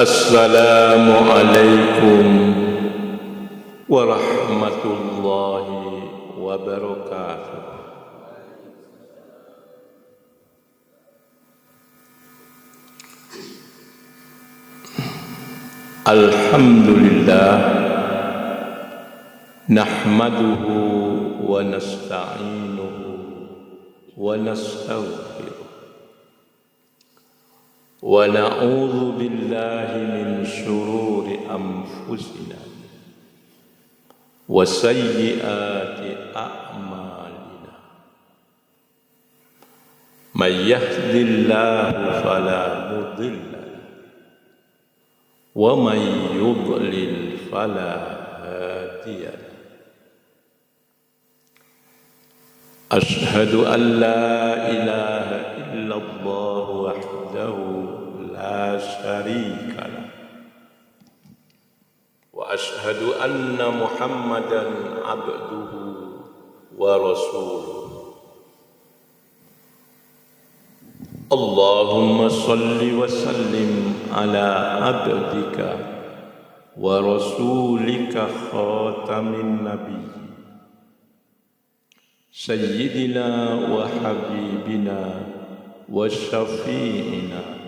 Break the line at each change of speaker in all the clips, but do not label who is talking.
Assalamualaikum warahmatullahi wabarakatuh. Alhamdulillah, nahmaduhu wa nasta'inuhu wa nastaghfiruh wa na'udzu billahi min syururi anfusina wa sayyiati a'malina. May yahdihillahu fala mudilla wa may yudlil fala hadiya. Ashhadu an la ilaha illallah wahdahu la syarika lah wa ashhadu anna Muhammadan abduhu wa rasuluh. Allahumma salli wa sallim ala abdika wa rasulika khatamin nabiy sayyidina wa habibina wa syafi'ina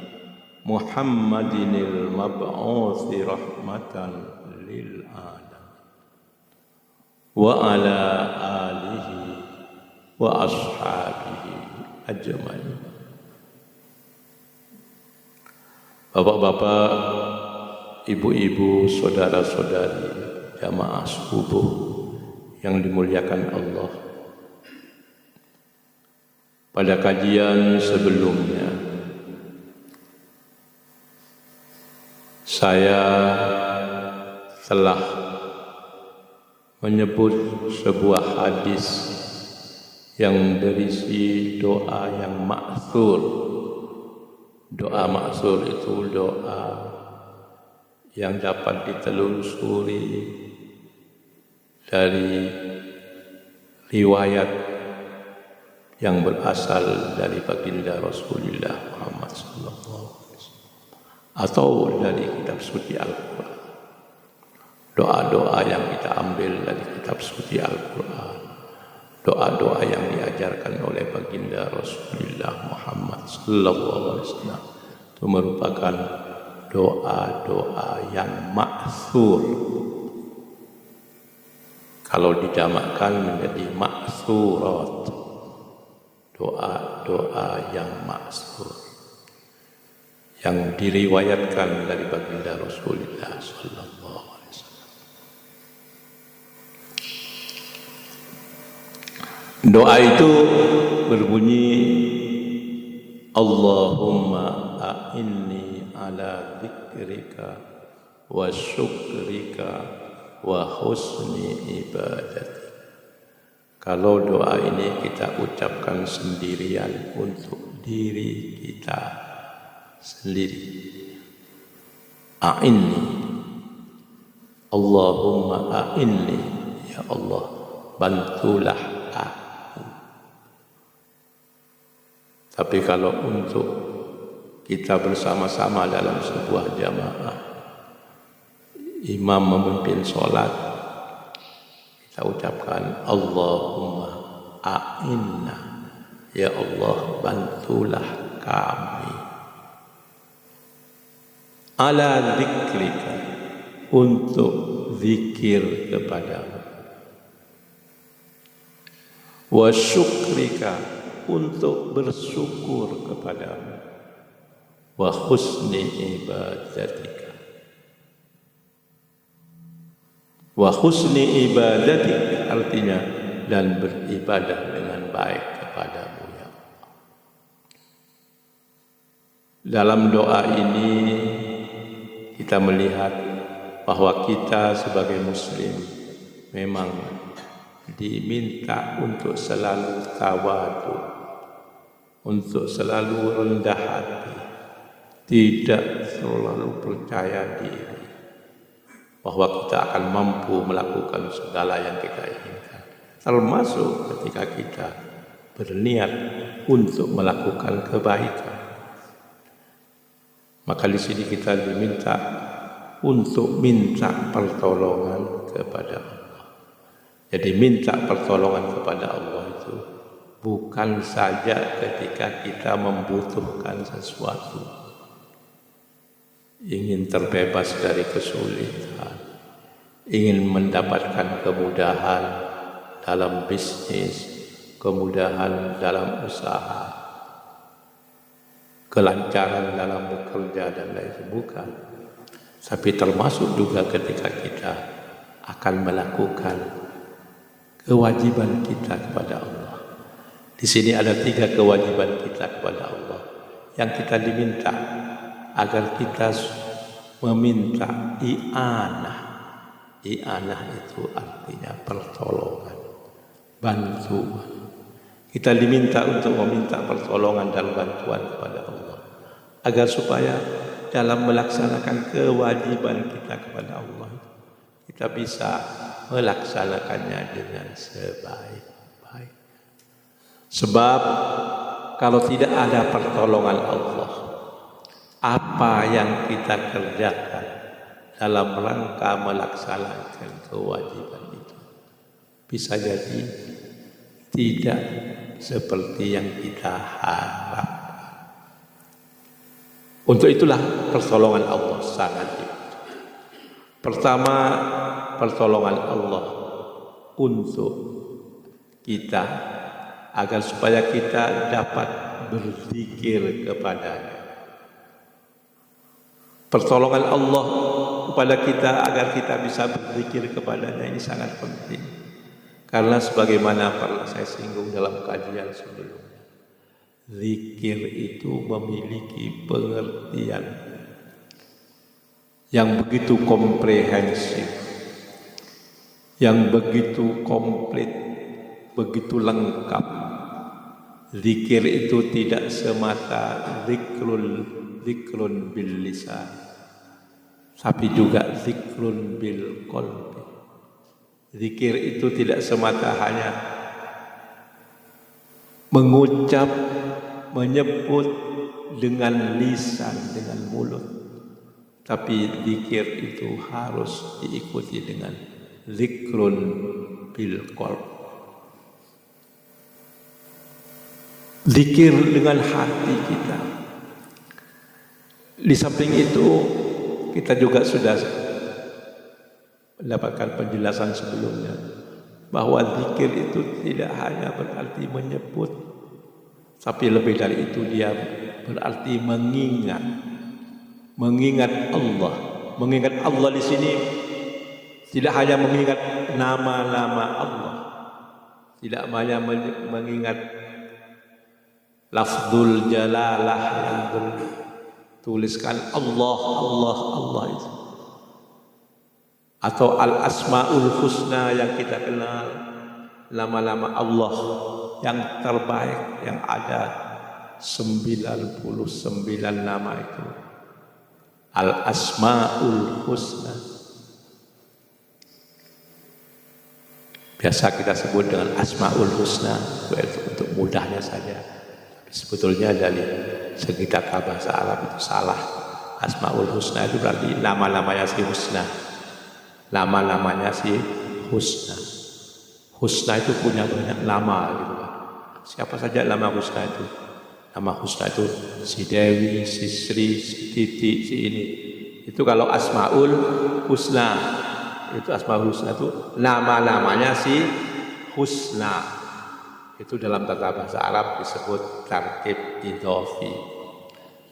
Muhammadinil mab'uthi rahmatan lil alam wa ala alihi wa ashabihi ajmain. Bapak-bapak, ibu-ibu, saudara-saudari jamaah subuh yang dimuliakan Allah. Pada kajian sebelumnya saya telah menyebut sebuah hadis yang berisi doa yang ma'thur. Doa ma'thur itu doa yang dapat ditelusuri dari riwayat yang berasal dari baginda Rasulullah Muhammad sallallahu alaihi wasallam atau dari kitab suci Al-Quran. Doa-doa yang kita ambil dari kitab suci Al-Quran, doa-doa yang diajarkan oleh baginda Rasulullah Muhammad sallallahu alaihi wasallam itu merupakan doa-doa yang ma'thur. Kalau dijamakkan menjadi ma'thurat, doa-doa yang ma'thur yang diriwayatkan dari baginda Rasulullah sallallahu alaihi wasallam. Doa itu berbunyi, Allahumma a'inni ala dzikrika wa syukrika wa husni ibadati. Kalau doa ini kita ucapkan sendirian untuk diri kita sendiri. A'inni, Allahumma a'inni, ya Allah, bantulah aku. Tapi kalau untuk kita bersama-sama dalam sebuah jamaah, imam memimpin sholat, kita ucapkan Allahumma a'inna, ya Allah, bantulah kami. Ala dzikrika, untuk zikir kepadamu. Wa syukrika, untuk bersyukur kepadamu. Wa husni ibadatika, wa husni ibadatik, artinya dan beribadah dengan baik kepadamu, ya Allah. Dalam doa ini kita melihat bahwa kita sebagai muslim memang diminta untuk selalu tawadu, untuk selalu rendah hati, tidak terlalu percaya diri bahwa kita akan mampu melakukan segala yang kita inginkan, termasuk ketika kita berniat untuk melakukan kebaikan. Maka di sini kita diminta untuk minta pertolongan kepada Allah. Jadi minta pertolongan kepada Allah itu bukan saja ketika kita membutuhkan sesuatu, ingin terbebas dari kesulitan, ingin mendapatkan kemudahan dalam bisnis, kemudahan dalam usaha, kelancaran dalam bekerja dan lain sebagainya. Bukan. Tapi termasuk juga ketika kita akan melakukan kewajiban kita kepada Allah. Di sini ada 3 kewajiban kita kepada Allah yang kita diminta agar kita meminta i'anah. I'anah itu artinya pertolongan, bantuan. Kita diminta untuk meminta pertolongan dan bantuan kepada Allah agar supaya dalam melaksanakan kewajiban kita kepada Allah kita bisa melaksanakannya dengan sebaik-baik. Sebab kalau tidak ada pertolongan Allah, apa yang kita kerjakan dalam rangka melaksanakan kewajiban itu bisa jadi tidak seperti yang kita harapkan. Untuk itulah pertolongan Allah sangat dibutuhkan. Pertama, pertolongan Allah untuk kita agar supaya kita dapat berzikir kepada-Nya. Pertolongan Allah kepada kita agar kita bisa berzikir kepada-Nya ini sangat penting. Karena sebagaimana pernah saya singgung dalam kajian sebelumnya, zikir itu memiliki pengertian yang begitu komprehensif, yang begitu komplit, begitu lengkap. Zikir itu tidak semata zikrun bil lisan, tapi juga zikrun bil qalbi. Zikir itu tidak semata hanya mengucap, menyebut dengan lisan, dengan mulut, tapi zikir itu harus diikuti dengan zikrun bil qalb. Zikir dengan hati kita. Di samping itu kita juga sudah mendapatkan penjelasan sebelumnya bahwa zikir itu tidak hanya berarti menyebut, tapi lebih dari itu dia berarti mengingat Allah. Mengingat Allah di sini tidak hanya mengingat nama-nama Allah, tidak hanya mengingat lafzul jalalah yang bertuliskan Allah, Allah, Allah itu, atau al-asmaul husna yang kita kenal, nama-nama Allah yang terbaik yang ada 99 nama itu, al-asmaul husna. Biasa kita sebut dengan asmaul husna untuk mudahnya saja. Sebetulnya dari segi kata bahasa Arab itu salah. Asmaul husna itu berarti nama-namanya si husna. Nama-namanya si husna. Husna itu punya banyak nama gitu. Siapa saja nama husna itu? Nama husna itu si Dewi, si Sri, si Titi, si ini. Itu kalau asmaul husna. Itu asmaul husna itu nama-namanya si husna. Itu dalam tata bahasa Arab disebut tarkib idhofi.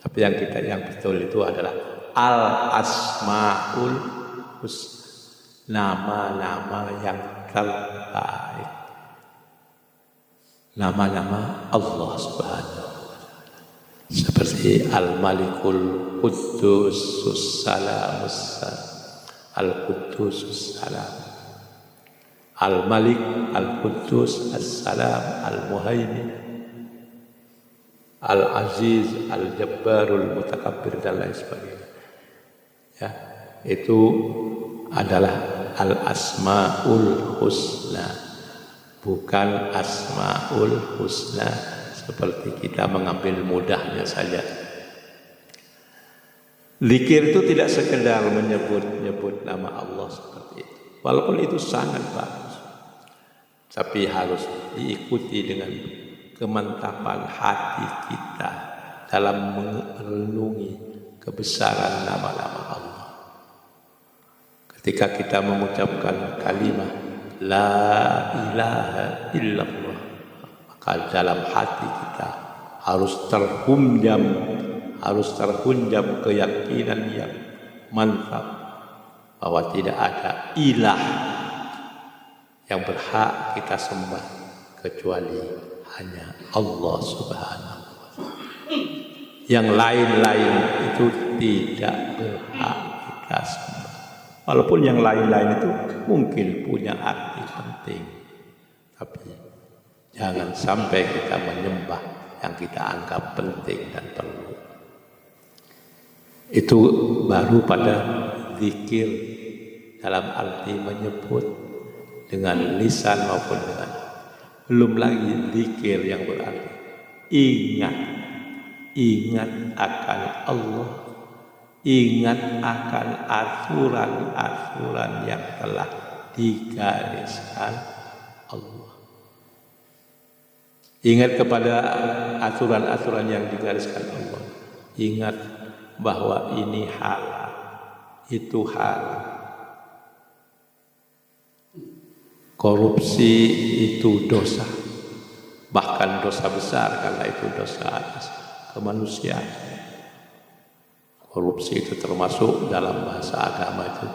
Tapi yang betul itu adalah al-asmaul husna. Nama-nama yang terbaik, nama-nama Allah Subhanahu wa Ta'ala, seperti Al-Malikul Quddusus Salamus, Al-Quddusus Salam, Al-Malik, Al-Quddus, As-Salam, Al-Muhaimin, Al-Aziz, Al-Jabbarul Mutakabbir dan lain sebagainya. Ya, itu adalah Al-Asmaul Husna, bukan Asmaul Husna seperti kita mengambil mudahnya saja. Zikir itu tidak sekedar menyebut nama Allah seperti itu. Walaupun itu sangat bagus, tapi harus diikuti dengan kemantapan hati kita dalam merenungi kebesaran nama-nama Allah. Ketika kita mengucapkan kalimat La ilaha illallah, maka dalam hati kita harus terhunjam keyakinan yang mantap bahwa tidak ada ilah yang berhak kita sembah kecuali hanya Allah Subhanahu wa ta'ala. Yang lain-lain itu tidak berhak kita sembah. Walaupun yang lain-lain itu mungkin punya arti penting, tapi jangan sampai kita menyembah yang kita anggap penting dan perlu. Itu baru pada zikir dalam arti menyebut dengan lisan maupun dengan, belum lagi zikir yang berarti ingat akan Allah, ingat akan aturan-aturan yang telah digariskan Allah. Ingat kepada aturan-aturan yang digariskan Allah. Ingat bahwa ini halal, itu halal. Korupsi itu dosa, bahkan dosa besar karena itu dosa atas kemanusiaan. Korupsi itu termasuk dalam bahasa agama itu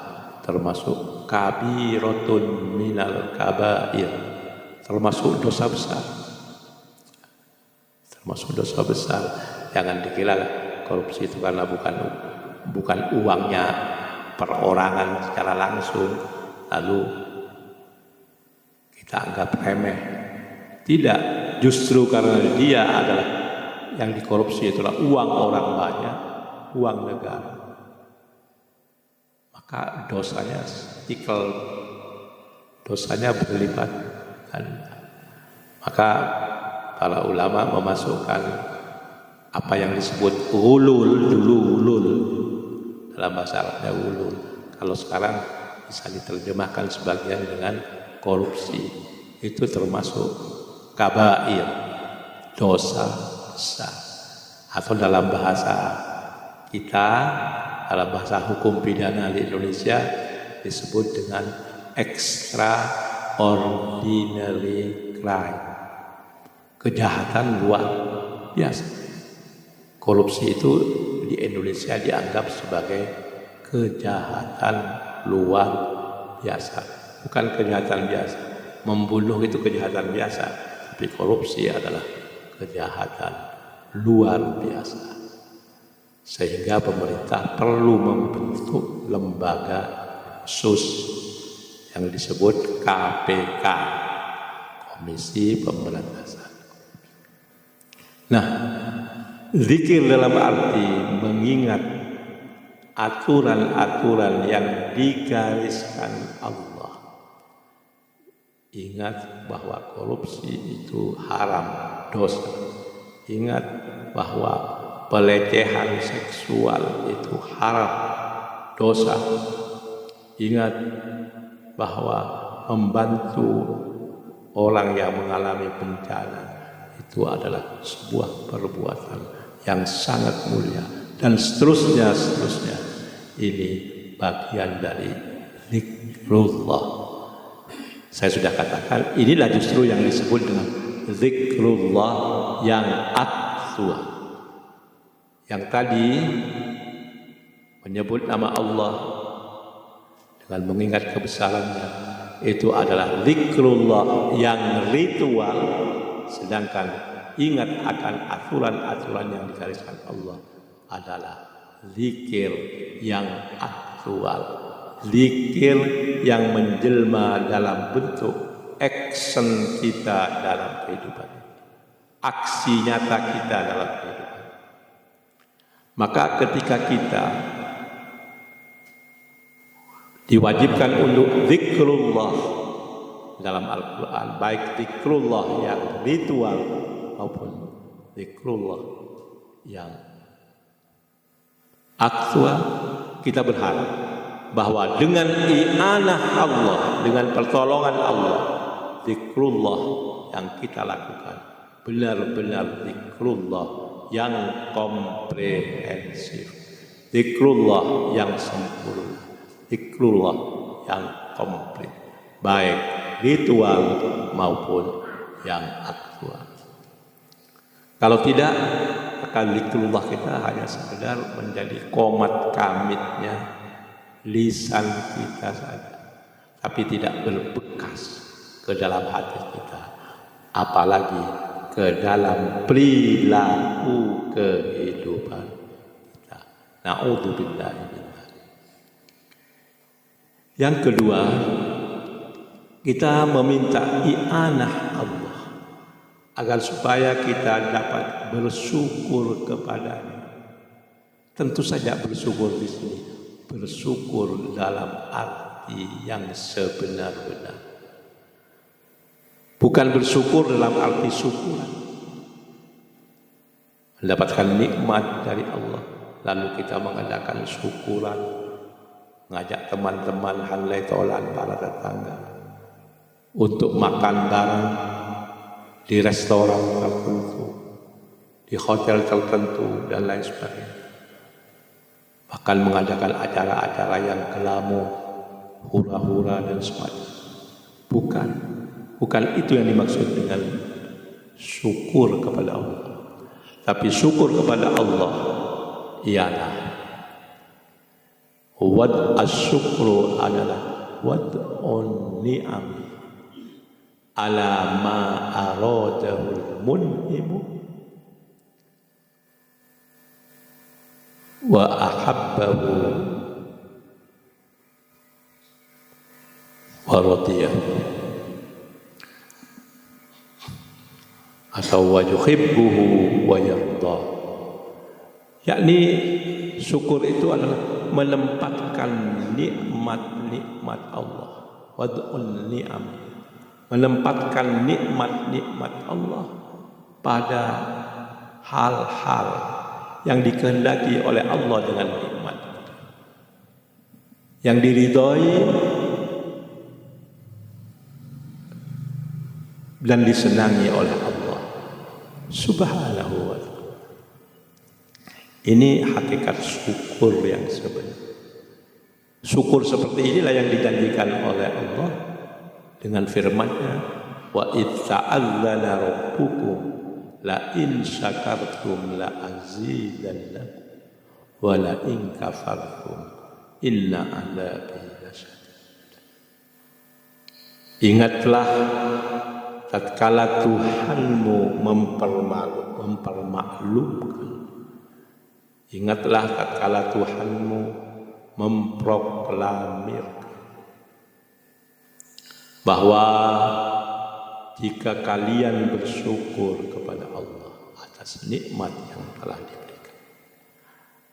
termasuk kabiratun minal kabair, termasuk dosa besar. Termasuk dosa besar. Jangan dikira korupsi itu karena bukan uangnya perorangan secara langsung lalu kita anggap remeh. Tidak, justru karena dia adalah yang dikorupsi itulah uang orang banyak, uang negara, maka dosanya dosanya berlipat ganda. Maka para ulama memasukkan apa yang disebut ulul, dulu ulul dalam bahasa Arabnya ulul. Kalau sekarang bisa diterjemahkan sebagian dengan korupsi. Itu termasuk kabair, dosa besar. Atau dalam bahasa kita, dalam bahasa hukum pidana di Indonesia disebut dengan extraordinary crime, kejahatan luar biasa. Korupsi itu di Indonesia dianggap sebagai kejahatan luar biasa, bukan kejahatan biasa. Membunuh itu kejahatan biasa, tapi korupsi adalah kejahatan luar biasa. Sehingga pemerintah perlu membentuk lembaga khusus yang disebut KPK, Komisi Pemberantasan. Nah, zikir dalam arti mengingat aturan-aturan yang digariskan Allah. Ingat bahwa korupsi itu haram, dosa. Ingat bahwa pelecehan seksual itu haram, dosa. Ingat bahwa membantu orang yang mengalami bencana itu adalah sebuah perbuatan yang sangat mulia, dan seterusnya. Ini bagian dari zikrullah. Saya sudah katakan, inilah justru yang disebut dengan zikrullah yang aktual. Yang tadi menyebut nama Allah dengan mengingat kebesarannya, itu adalah zikrullah yang ritual. Sedangkan ingat akan aturan-aturan yang digariskan Allah adalah zikir yang aktual, zikir yang menjelma dalam bentuk action kita dalam kehidupan, aksi nyata kita dalam kehidupan. Maka ketika kita diwajibkan untuk zikrullah dalam Al-Quran, baik zikrullah yang ritual maupun zikrullah yang Aqsa, kita berharap bahwa dengan i'anah Allah, dengan pertolongan Allah, zikrullah yang kita lakukan benar-benar zikrullah yang komprehensif, zikrullah yang sempurna, zikrullah yang komplit, baik ritual maupun yang aktual. Kalau tidak, akan zikrullah kita hanya sekedar menjadi komat kamitnya lisan kita saja, tapi tidak berbekas ke dalam hati kita, apalagi ke dalam perilaku kehidupan kita. Na'udzubillah. Yang kedua, kita meminta i'anah Allah agar supaya kita dapat bersyukur kepadanya. Tentu saja bersyukur di sini, bersyukur dalam arti yang sebenar-benar. Bukan bersyukur dalam arti syukuran, mendapatkan nikmat dari Allah, lalu kita mengadakan syukuran, mengajak teman-teman handai tolan para tetangga untuk makan bareng di restoran tertentu, di hotel tertentu, dan lain sebagainya. Bahkan mengadakan acara-acara yang glamor, hura-hura dan sebagainya. Bukan itu yang dimaksud dengan syukur kepada Allah. Tapi syukur kepada Allah ialah as-syukru adalah wad'un ni'am ala ma aradahul mun'imu wa ahabbahu wa radiyahu, atau wa yuhibbuhu wa yarda. Yakni syukur itu adalah menempatkan nikmat-nikmat Allah, wad'un ni'am, menempatkan nikmat-nikmat Allah pada hal-hal yang dikehendaki oleh Allah dengan nikmat, yang diridhoi dan disenangi oleh Allah Subhanahu wa ta'ala. Ini hakikat syukur yang sebenar. Syukur seperti inilah yang dijanjikan oleh Allah dengan firman-Nya, wa idz ta'allana rabbukum la in syakartum la azidannakum wa la in kafartum inna 'adzabi lasyadid. Ingatlah tatkala Tuhanmu mempermaklumkan, ingatlah tatkala Tuhanmu memproklamirkan bahwa jika kalian bersyukur kepada Allah atas nikmat yang telah diberikan,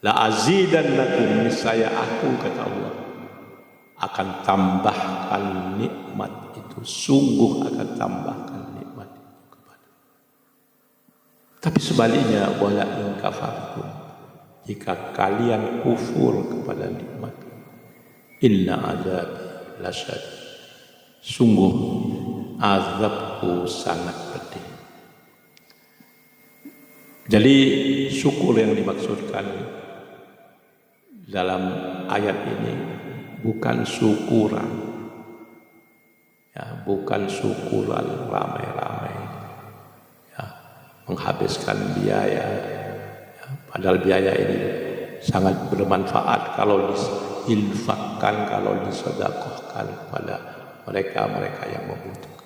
la azidannakum, niscaya aku, kata Allah, akan tambahkan nikmat itu, sungguh akan tambahkan nikmat itu kepada. Tapi sebaliknya, wala in kafartum, jika kalian kufur kepada nikmat, inna adzabi lasyadid, sungguh azabku sangat pedih. Jadi syukur yang dimaksudkan dalam ayat ini bukan syukuran, ya, bukan syukuran ramai-ramai, ya, menghabiskan biaya, ya, padahal biaya ini sangat bermanfaat kalau diinfakkan, kalau disedekahkan kepada mereka-mereka yang membutuhkan.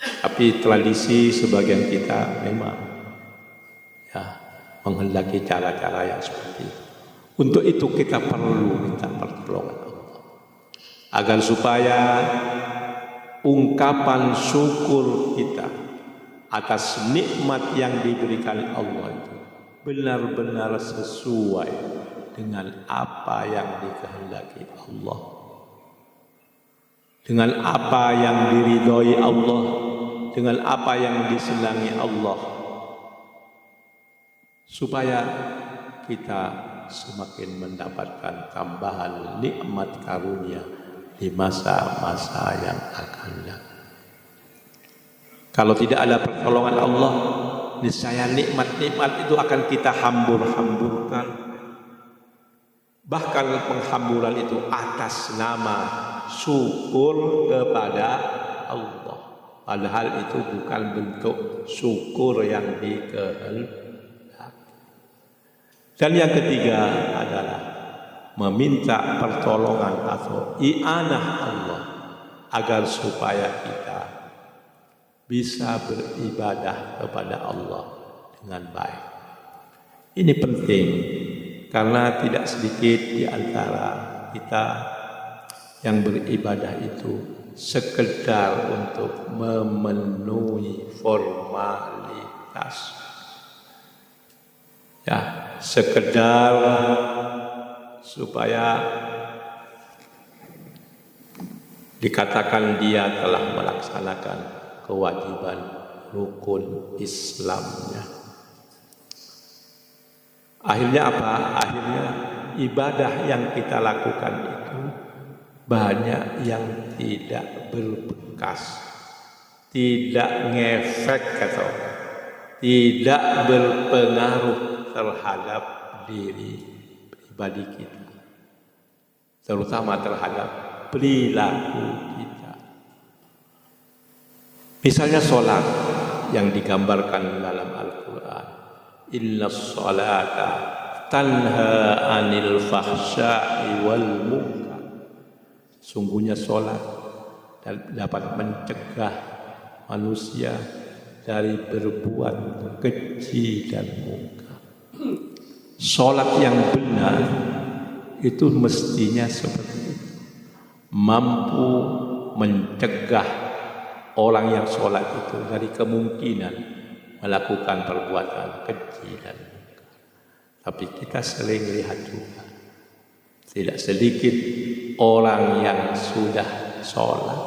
Tapi tradisi sebagian kita memang, ya, menghendaki cara-cara yang seperti itu. Untuk itu kita perlu minta pertolongan Allah, agar supaya ungkapan syukur kita atas nikmat yang diberikan Allah itu benar-benar sesuai dengan apa yang dikehendaki Allah, dengan apa yang diridhoi Allah, dengan apa yang disenangi Allah, supaya kita semakin mendapatkan tambahan nikmat karunia di masa-masa yang akan datang. Kalau tidak ada pertolongan Allah, niscaya nikmat-nikmat itu akan kita hambur-hamburkan. Bahkan penghamburan itu atas nama syukur kepada Allah. Padahal itu bukan bentuk syukur yang dikehendaki. Dan yang ketiga adalah meminta pertolongan atau i'anah Allah agar supaya kita bisa beribadah kepada Allah dengan baik. Ini penting karena tidak sedikit di antara kita yang beribadah itu sekedar untuk memenuhi formalitas. Ya, sekedar supaya dikatakan dia telah melaksanakan kewajiban rukun Islamnya. Akhirnya apa? Akhirnya ibadah yang kita lakukan itu banyak yang tidak berbekas, tidak ngefek atau tidak berpengaruh terhadap diri pribadi kita, terutama terhadap perilaku kita. Misalnya sholat yang digambarkan dalam Al-Quran, inna sholata tanha anil fahsya'i wal munkar. Sungguhnya sholat dapat mencegah manusia dari berbuat keji dan munkar. Sholat yang benar itu mestinya seperti itu, mampu mencegah orang yang sholat itu dari kemungkinan melakukan perbuatan keji dan munkar. Tapi kita sering lihat juga tidak sedikit orang yang sudah sholat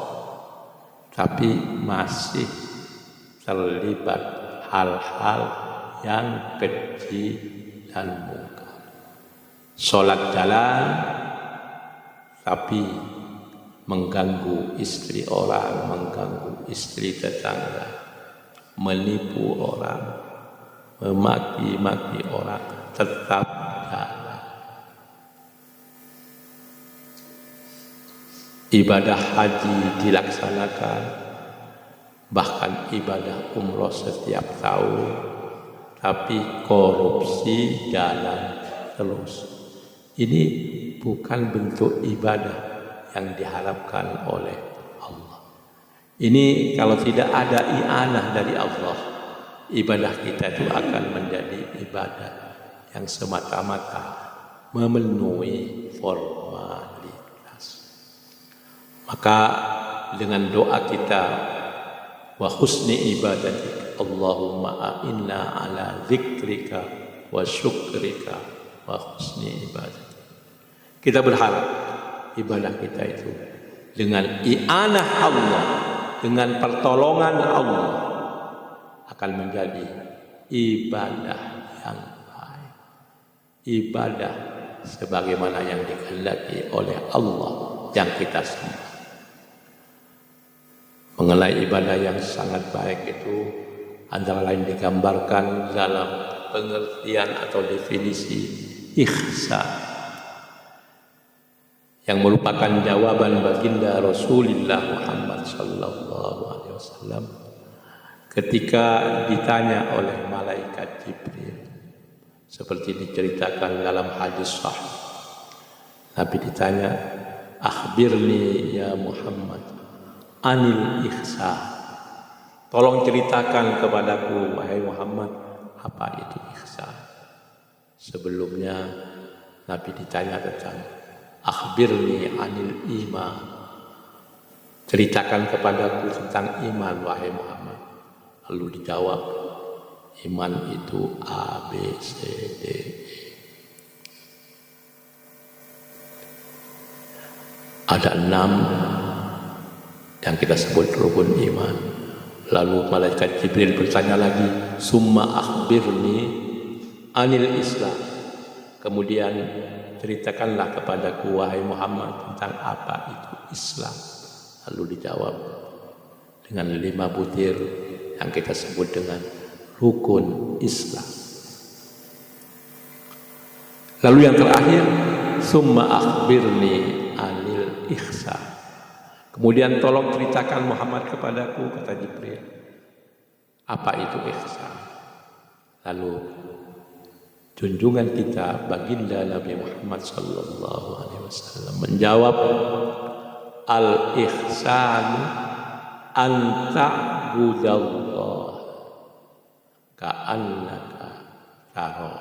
tapi masih terlibat hal-hal yang keji dan munkar. Sholat jalan tapi mengganggu istri orang, mengganggu istri tetangga, menipu orang, memaki-maki orang, tetap jalan. Ibadah haji dilaksanakan, bahkan ibadah umroh setiap tahun, tapi korupsi jalan terus. Ini bukan bentuk ibadah yang diharapkan oleh Allah. Ini kalau tidak ada i'anah dari Allah, ibadah kita itu akan menjadi ibadah yang semata-mata memenuhi formalitas. Maka dengan doa kita, wa husni ibadatik, Allahumma a'inna ala zikrika wa syukrika wa husni ibadatik. Kita berharap ibadah kita itu dengan i'anah Allah, dengan pertolongan Allah akan menjadi ibadah yang baik, ibadah sebagaimana yang dikehendaki oleh Allah yang kita sembah. Mengenai ibadah yang sangat baik itu antara lain digambarkan dalam pengertian atau definisi ihsan, yang merupakan jawaban baginda Rasulullah Muhammad sallallahu alaihi wasallam ketika ditanya oleh malaikat Jibril, seperti diceritakan dalam hadis sahih. Nabi ditanya, akhbirni ya Muhammad anil ihsan, tolong ceritakan kepadaku wahai Muhammad, apa itu ihsan. Sebelumnya Nabi ditanya tentang akhbirni anil iman, ceritakan kepadaku tentang iman wahai Muhammad. Lalu dijawab, iman itu A, B, C, D, E. Ada 6 yang kita sebut rukun iman. Lalu malaikat Jibril bertanya lagi, summa akhbirni anil Islam, Kemudian ceritakanlah kepadaku wahai Muhammad tentang apa itu Islam. Lalu dijawab dengan 5 butir yang kita sebut dengan rukun Islam. Lalu yang terakhir, summa akhbirni anil ihsan. Kemudian tolong ceritakan Muhammad kepadaku, kata Jibril, apa itu ihsan. Lalu junjungan kita baginda Nabi Muhammad sallallahu alaihi wasallam menjawab, al-ihsan an ta'budallah ka'annaka tara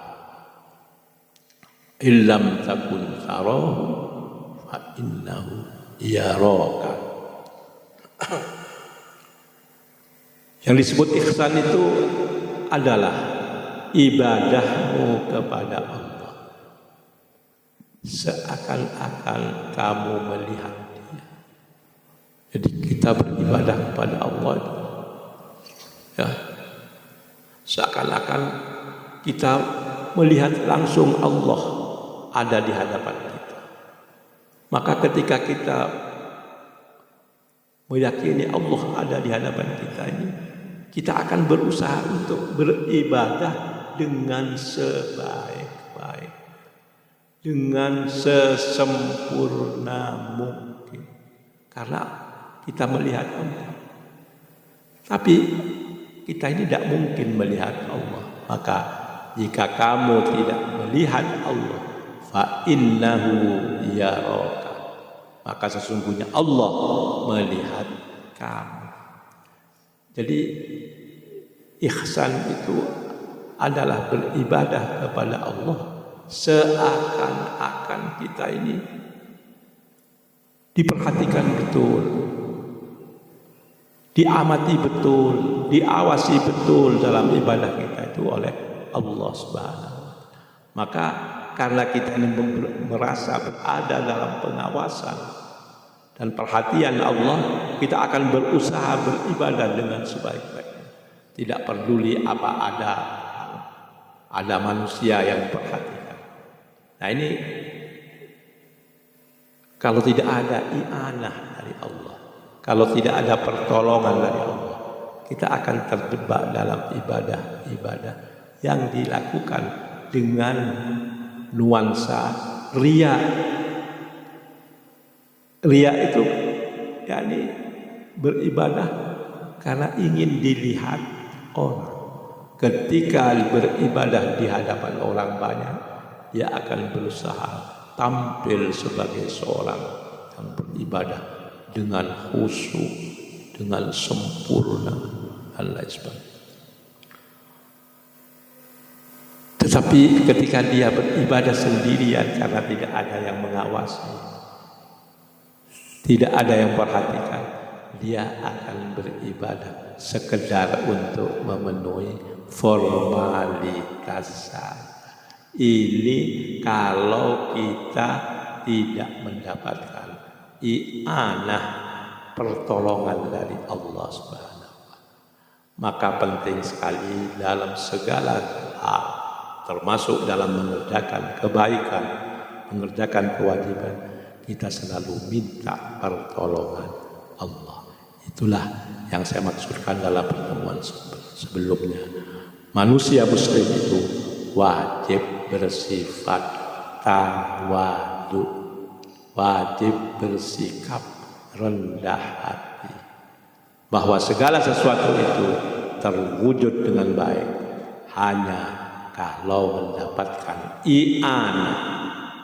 illam takun tara fa innahu yaraka. Yang disebut ihsan itu adalah ibadahmu kepada Allah seakan-akan kamu melihat Dia. Jadi kita beribadah kepada Allah ya, seakan-akan kita melihat langsung Allah ada di hadapan kita. Maka ketika kita meyakini Allah ada di hadapan kita ini, kita akan berusaha untuk beribadah dengan sebaik-baik, dengan sesempurna mungkin, karena kita melihat Allah. Tapi kita ini tidak mungkin melihat Allah. Maka jika kamu tidak melihat Allah, fa innahu yaraka, maka sesungguhnya Allah melihat kamu. Jadi ihsan itu adalah beribadah kepada Allah seakan-akan kita ini diperhatikan betul, diamati betul, diawasi betul dalam ibadah kita itu oleh Allah Subhanahu. Maka karena kita ini merasa berada dalam pengawasan dan perhatian Allah, kita akan berusaha beribadah dengan sebaik-baiknya. Tidak peduli apa ada manusia yang memperhatikan. Nah ini kalau tidak ada i'anah dari Allah, kalau tidak ada pertolongan dari Allah, kita akan terjebak dalam ibadah-ibadah yang dilakukan dengan nuansa riya. Riya itu yakni beribadah karena ingin dilihat orang. Ketika beribadah di hadapan orang banyak, dia akan berusaha tampil sebagai seorang yang beribadah dengan khusyuk, dengan sempurna dan lain sebagainya. Tetapi ketika dia beribadah sendirian karena tidak ada yang mengawasi, tidak ada yang perhatikan, dia akan beribadah sekedar untuk memenuhi formalitas saja. Ini kalau kita tidak mendapatkan i'anah, pertolongan dari Allah Subhanahu wa Ta'ala. Maka penting sekali dalam segala hal, termasuk dalam mengerjakan kebaikan, mengerjakan kewajiban, kita selalu minta pertolongan Allah. Itulah yang saya maksudkan dalam pertemuan sebelumnya. Manusia muslim itu wajib bersifat tawadu, wajib bersikap rendah hati, bahwa segala sesuatu itu terwujud dengan baik hanya kalau mendapatkan i'anah,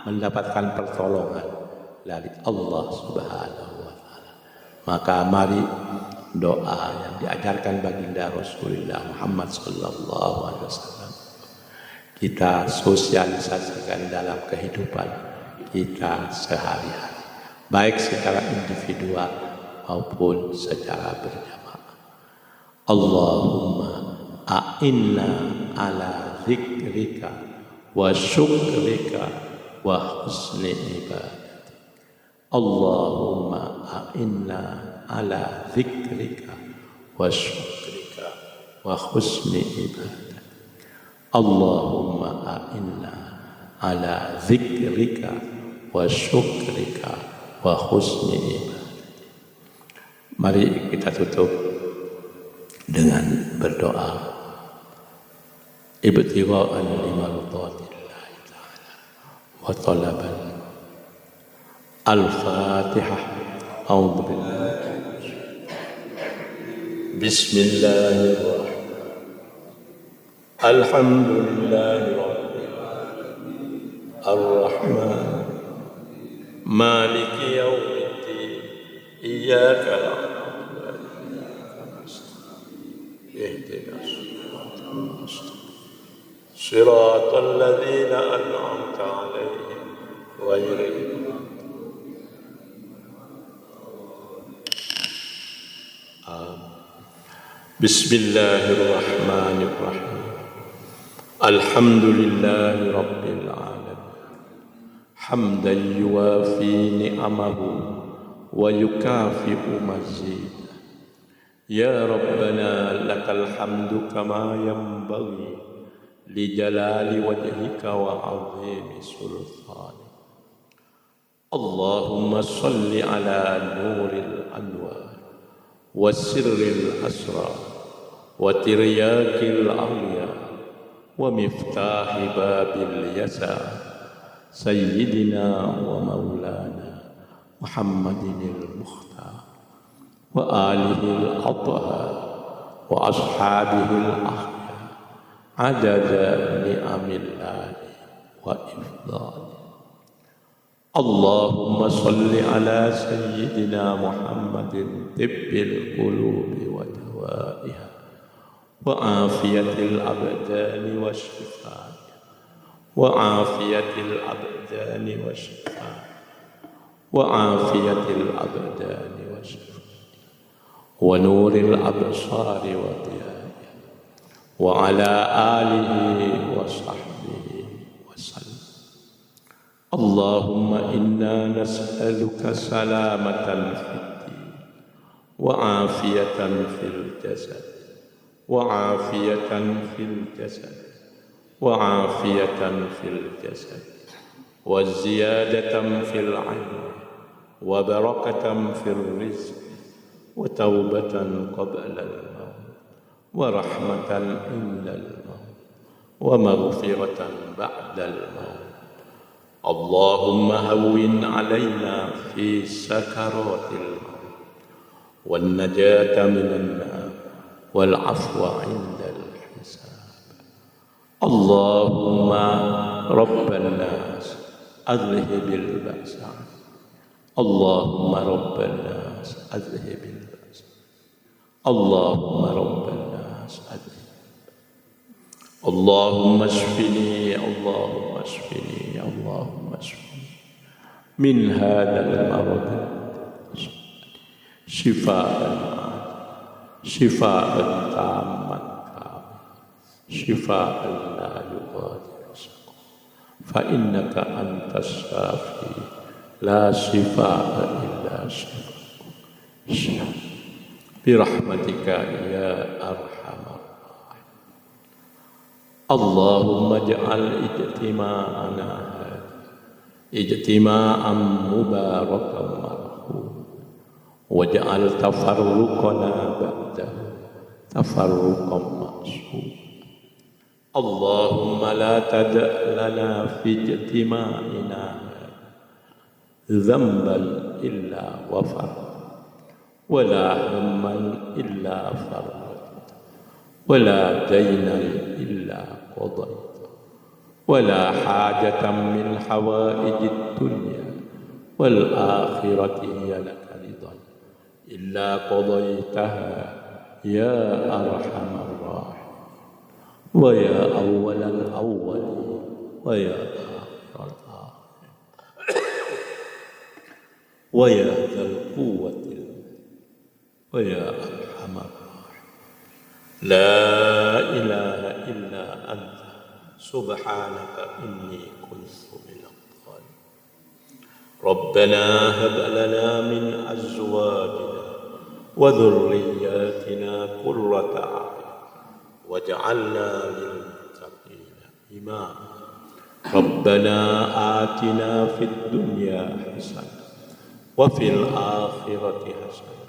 mendapatkan pertolongan dari Allah Subhanahu wa Ta'ala. Maka mari doa yang diajarkan baginda Rasulullah Muhammad sallallahu alaihi wasallam kita sosialisasikan dalam kehidupan kita sehari-hari, baik secara individual maupun secara berjamaah. Allahumma a'inna ala zikrika wa syukrika wa husni ibadah. Allahumma a'inna ala zikrika wa syukrika wa husni ibadah. Allahumma a'inna ala zikrika wa syukrika wa husni ibadah. Mari kita tutup dengan berdoa. Ibtigha'an limardatillahi ta'ala wa talaban. Al-Fatihah. A'udzu billahi. Bismillahirrahmanirrahim. Alhamdulillahi rabbil alamin. Ar-Rahman Maliki yaumiddin. Iyyaka na'budu wa iyyaka nasta'in. Ihdinas siratal mustaqim. Siratal ladzina an'amta 'alaihim ghairil Bismillahirrahmanirrahim. Alhamdulillahi rabbil alamin. Hamdan yuwafi ni'amahu wa yukafi'u mazidah. Ya Rabbana lakal hamdu kama yanbaghi li jalali wajhika wa 'azimi sultanik. Allahumma salli ala nuril anwar wa sirril asrar wa tiryakil awliya wa miftahi babil yasa sayyidina wa maulana Muhammadinil Mukhtar wa alihil athhar wa ashabihil ahya adada ni'amillahi wa ifdali. Allahumma salli ala sayyidina Muhammadin tibbil qulubi wa dawaiha wa afiyatil abdani wa shifaiha wa afiyatil abdani wa shifaiha wa afiyatil abdani wa shifaiha wa nuril absari wa diyaiha wa ala alihi wa sahbihi wa sallam. Allahumma inna nas'aluka salamatan fid din wa afiyatan fil jasad wa afiyatan fil jasad wa afiyatan fil jasad wa ziyadatan fil ilm wa barakatan fil rizq wa taubatan qabla al-maut wa rahmatan inda al-maut wa maghfiratan ba'da al-maut. Allahumma hawwin alaina fi sakaratil maut wan najata minan nar wal afwa indal hisab. Allahumma rabban nas adhhibil ba'sa. Allahumma rabban nas adhhibil ba'sa. Allahumma rabban nas adhhibil. Allahumma shfini, Allahumma shfini, Allahumma shfini min hadzal marad shifaan shifaan tamman shifaan la yughadiru saqam fa innaka antas shafi la shifaa illa shifaa bi rahmatika ya arhamar. Allahumma ja'al ijtima'ana ijtima'an mubarakan marhum waj'al tafarruqana ba'dahu tafarruqan ma'sum. Allahumma la tada' lana fi ijtima'ina dhanban illa wafar wa la hamman illa faraj ولا دينا إلا قضيت ولا حاجة من حوائج الدنيا والآخرة هي لك رضا إلا قضيتها يا أرحم الراحمين ويا أول الأولين ويا آخر الآخرين ويا ذا القوة ويا أرحم الراحمين. لا إله إلا أنت سبحانك إني كنت من الظالمين. ربنا هب لنا من أزواجنا وذرياتنا قرة أعين واجعلنا للمتقين إماما. ربنا آتنا في الدنيا حسنة وفي الآخرة حسنة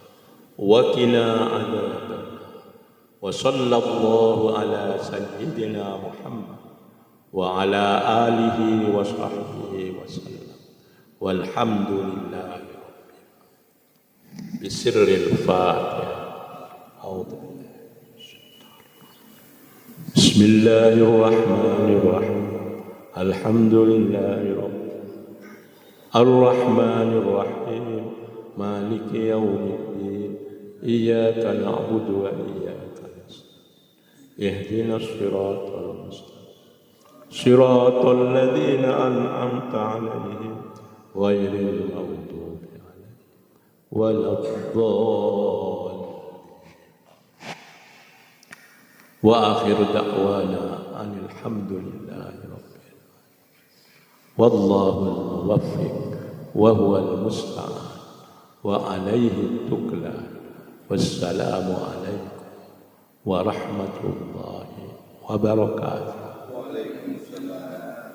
وقنا عذاب النار وصلى الله على سيدنا محمد وعلى آله وصحبه وسلم والحمد لله بسر الفاتحة. بسم الله الرحمن الرحيم الحمد لله رب الرحمن الرحيم مالك يوم الدين إياك نعبد وإياك نستعين اهدنا الصراط المستقيم صراط الذين أنعمت عليهم غير المغضوب عليهم ولا الضالين. وآخر دعوانا أن الحمد لله رب العالمين والله الموفق وهو المستعان وعليه التكلان والسلام عليكم ورحمة الله وبركاته.
وعليكم السلام.